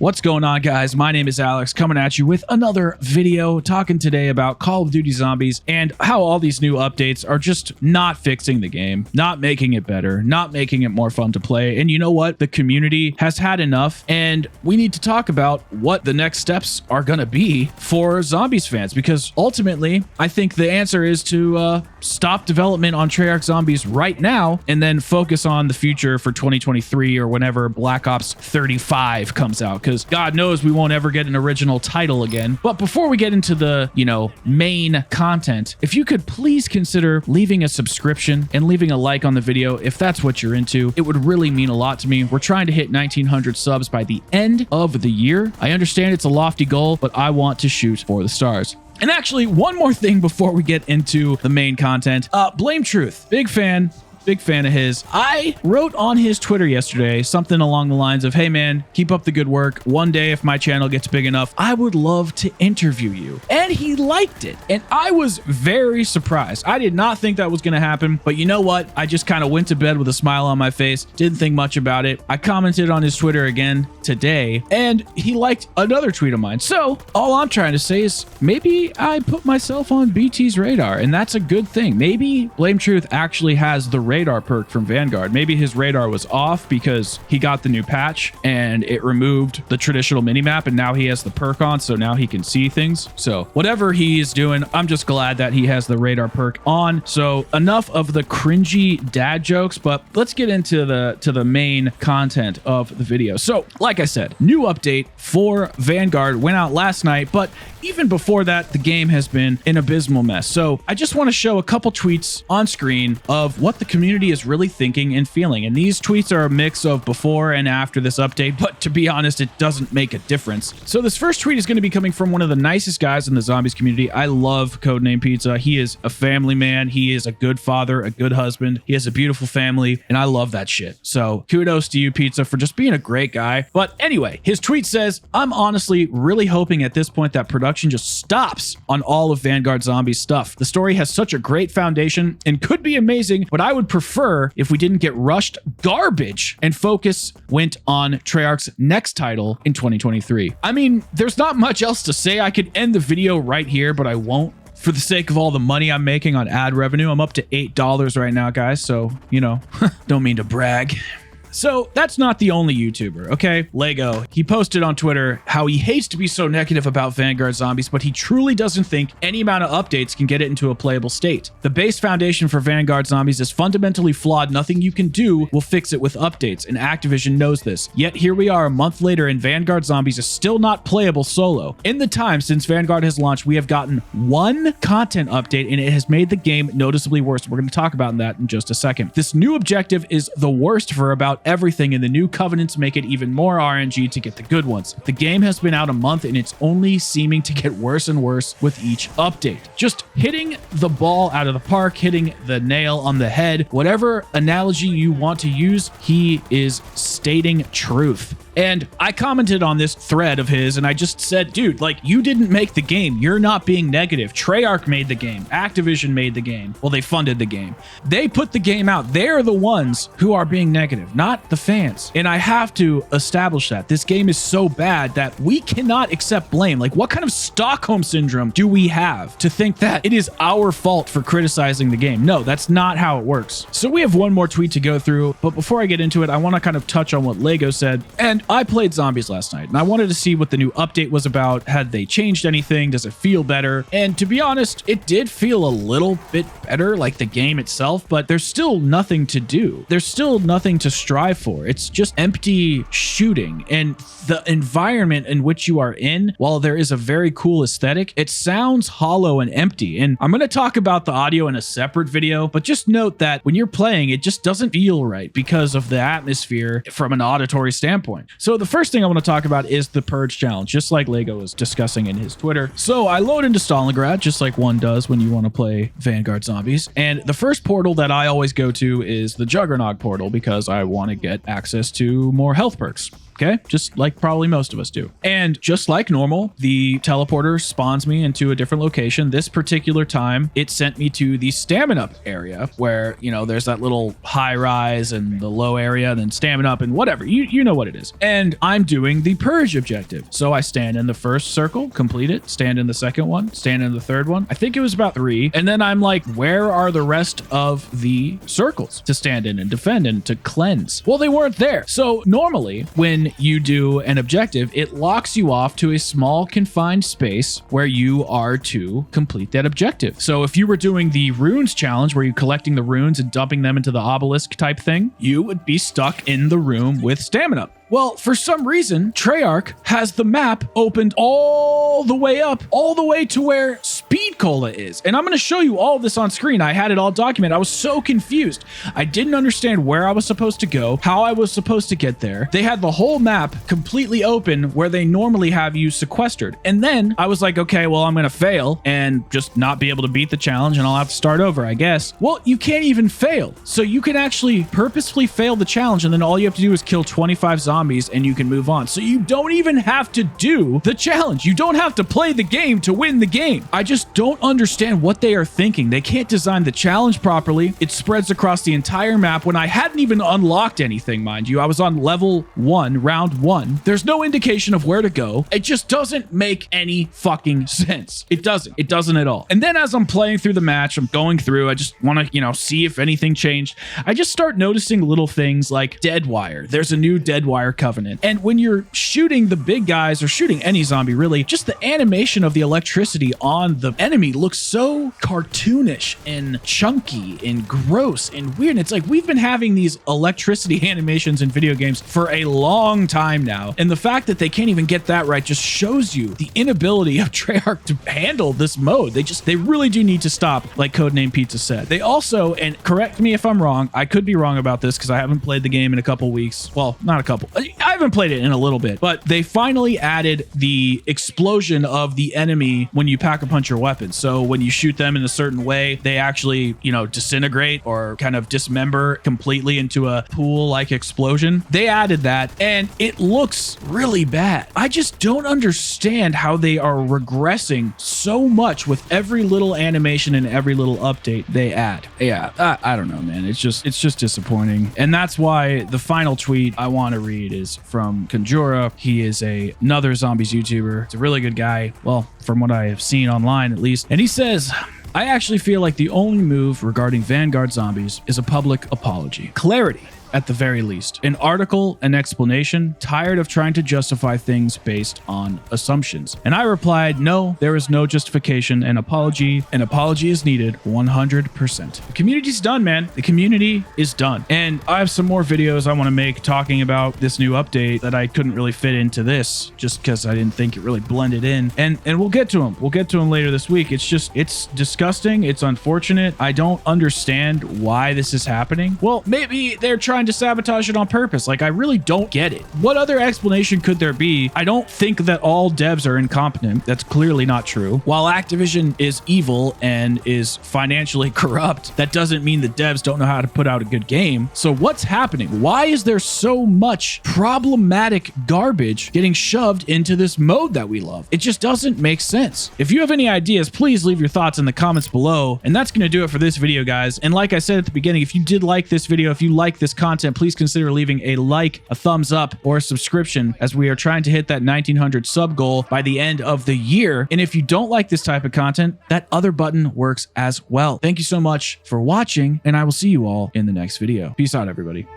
What's going on, guys? My name is Alex, coming at you with another video talking today about Call of Duty Zombies and how all these new updates are just not fixing the game, not making it better, not making it more fun to play. And you know what? The community has had enough, and we need to talk about what the next steps are going to be for Zombies fans, because ultimately, I think the answer is to stop development on Treyarch Zombies right now and then focus on the future for 2023 or whenever Black Ops 35 comes out, because God knows we won't ever get an original title again. But before we get into the, main content, if you could please consider leaving a subscription and leaving a like on the video if that's what you're into, it would really mean a lot to me. We're trying to hit 1,900 subs by the end of the year. I understand it's a lofty goal, but I want to shoot for the stars. And actually, one more thing before we get into the main content. Blame Truth, big fan of his. I wrote on his Twitter yesterday something along the lines of, hey man, keep up the good work. One day, if my channel gets big enough, I would love to interview you. And he liked it. And I was very surprised. I did not think that was going to happen. But you know what? I just kind of went to bed with a smile on my face. Didn't think much about it. I commented on his Twitter again today, and he liked another tweet of mine. So all I'm trying to say is maybe I put myself on BT's radar, and that's a good thing. Maybe Blame Truth actually has the radar perk from Vanguard. Maybe his radar was off because he got the new patch and it removed the traditional minimap, and now he has the perk on, so now he can see things. So whatever he is doing, I'm just glad that he has the radar perk on. So enough of the cringy dad jokes, but let's get into the main content of the video. So like I said, new update for Vanguard went out last night, but even before that, the game has been an abysmal mess. So I just want to show a couple tweets on screen of what the community is really thinking and feeling. And these tweets are a mix of before and after this update, but to be honest, it doesn't make a difference. So this first tweet is going to be coming from one of the nicest guys in the Zombies community. I love CodeNamePizza. He is a family man. He is a good father, a good husband. He has a beautiful family, and I love that shit. So kudos to you, Pizza, for just being a great guy. But anyway, his tweet says, I'm honestly really hoping at this point that production just stops on all of Vanguard Zombies stuff. The story has such a great foundation and could be amazing, but I would prefer if we didn't get rushed garbage and focus went on Treyarch's next title in 2023. I mean, there's not much else to say. I could end the video right here, but I won't. For the sake of all the money I'm making on ad revenue, I'm up to $8 right now, guys. So, don't mean to brag. So that's not the only YouTuber, okay? Lego, he posted on Twitter how he hates to be so negative about Vanguard Zombies, but he truly doesn't think any amount of updates can get it into a playable state. The base foundation for Vanguard Zombies is fundamentally flawed. Nothing you can do will fix it with updates, and Activision knows this. Yet here we are a month later, and Vanguard Zombies is still not playable solo. In the time since Vanguard has launched, we have gotten one content update, and it has made the game noticeably worse. We're going to talk about that in just a second. This new objective is the worst for about everything, and the new covenants make it even more RNG to get the good ones. The game has been out a month, and it's only seeming to get worse and worse with each update. Just hitting the ball out of the park, hitting the nail on the head, whatever analogy you want to use, he is stating truth. And I commented on this thread of his, and I just said, dude, you didn't make the game. You're not being negative. Treyarch made the game. Activision made the game. Well, they funded the game. They put the game out. They're the ones who are being negative, not the fans. And I have to establish that. This game is so bad that we cannot accept blame. What kind of Stockholm syndrome do we have to think that it is our fault for criticizing the game? No, that's not how it works. So we have one more tweet to go through, but before I get into it, I want to kind of touch on what Lego said. And I played Zombies last night, and I wanted to see what the new update was about. Had they changed anything? Does it feel better? And to be honest, it did feel a little bit better, like the game itself, but there's still nothing to do. There's still nothing to strive for. It's just empty shooting, and the environment in which you are in, while there is a very cool aesthetic, it sounds hollow and empty. And I'm going to talk about the audio in a separate video, but just note that when you're playing, it just doesn't feel right because of the atmosphere from an auditory standpoint. So the first thing I want to talk about is the Purge challenge, just like Lego was discussing in his Twitter. So I load into Stalingrad, just like one does when you want to play Vanguard Zombies. And the first portal that I always go to is the Juggernog portal because I want to get access to more health perks. Okay, just like probably most of us do. And just like normal, the teleporter spawns me into a different location. This particular time, it sent me to the stamina up area where, there's that little high rise and the low area and then stamina up and whatever. You know what it is. and I'm doing the Purge objective. So I stand in the first circle, complete it, stand in the second one, stand in the third one. I think it was about 3. And then I'm like, where are the rest of the circles to stand in and defend and to cleanse? Well, they weren't there. So normally when you do an objective, it locks you off to a small confined space where you are to complete that objective. So if you were doing the runes challenge where you're collecting the runes and dumping them into the obelisk type thing, you would be stuck in the room with stamina. Well, for some reason, Treyarch has the map opened all the way up, all the way to where Speed Cola is. And I'm going to show you all this on screen. I had it all documented. I was so confused. I didn't understand where I was supposed to go, how I was supposed to get there. They had the whole map completely open where they normally have you sequestered. And then I was like, okay, well, I'm going to fail and just not be able to beat the challenge and I'll have to start over, I guess. Well, you can't even fail. So you can actually purposefully fail the challenge and then all you have to do is kill 25 zombies and you can move on. So you don't even have to do the challenge. You don't have to play the game to win the game. I just don't understand what they are thinking. They can't design the challenge properly. It spreads across the entire map when I hadn't even unlocked anything, mind you. I was on level 1, round 1. There's no indication of where to go. It just doesn't make any fucking sense. It doesn't. It doesn't at all. And then as I'm playing through the match, I'm going through, I just want to, see if anything changed. I just start noticing little things like dead wire. There's a new dead wire covenant. And when you're shooting the big guys or shooting any zombie really, just the animation of the electricity on the enemy looks so cartoonish and chunky and gross and weird. And it's like we've been having these electricity animations in video games for a long time now. And the fact that they can't even get that right just shows you the inability of Treyarch to handle this mode. They really do need to stop, like CodeNamePizza said. They also, and correct me if I'm wrong, I could be wrong about this because I haven't played the game in a couple weeks. Well, not a couple. I haven't played it in a little bit, but they finally added the explosion of the enemy when you pack a punch your weapon. So when you shoot them in a certain way, they actually, disintegrate or kind of dismember completely into a pool-like explosion. They added that and it looks really bad. I just don't understand how they are regressing so much with every little animation and every little update they add. Yeah, I don't know, man. It's just disappointing. And that's why the final tweet I want to read is from Conjura. He is another zombies YouTuber. It's a really good guy. Well, from what I have seen online at least. And he says, I actually feel like the only move regarding Vanguard zombies is a public apology. Clarity. At the very least. An article, an explanation, tired of trying to justify things based on assumptions. And I replied, no, there is no justification. An apology is needed 100%. The community's done, man. The community is done. And I have some more videos I want to make talking about this new update that I couldn't really fit into this just because I didn't think it really blended in. And we'll get to them. We'll get to them later this week. It's disgusting. It's unfortunate. I don't understand why this is happening. Well, maybe they're trying to sabotage it on purpose. Like, I really don't get it. What other explanation could there be? I don't think that all devs are incompetent. That's clearly not true. While Activision is evil and is financially corrupt, that doesn't mean the devs don't know how to put out a good game. So what's happening? Why is there so much problematic garbage getting shoved into this mode that we love? It just doesn't make sense. If you have any ideas, please leave your thoughts in the comments below. And that's going to do it for this video, guys. And like I said at the beginning, if you did like this video, if you like this content, please consider leaving a like, a thumbs up, or a subscription as we are trying to hit that 1900 sub goal by the end of the year. And if you don't like this type of content, that other button works as well. Thank you so much for watching, and I will see you all in the next video. Peace out, everybody.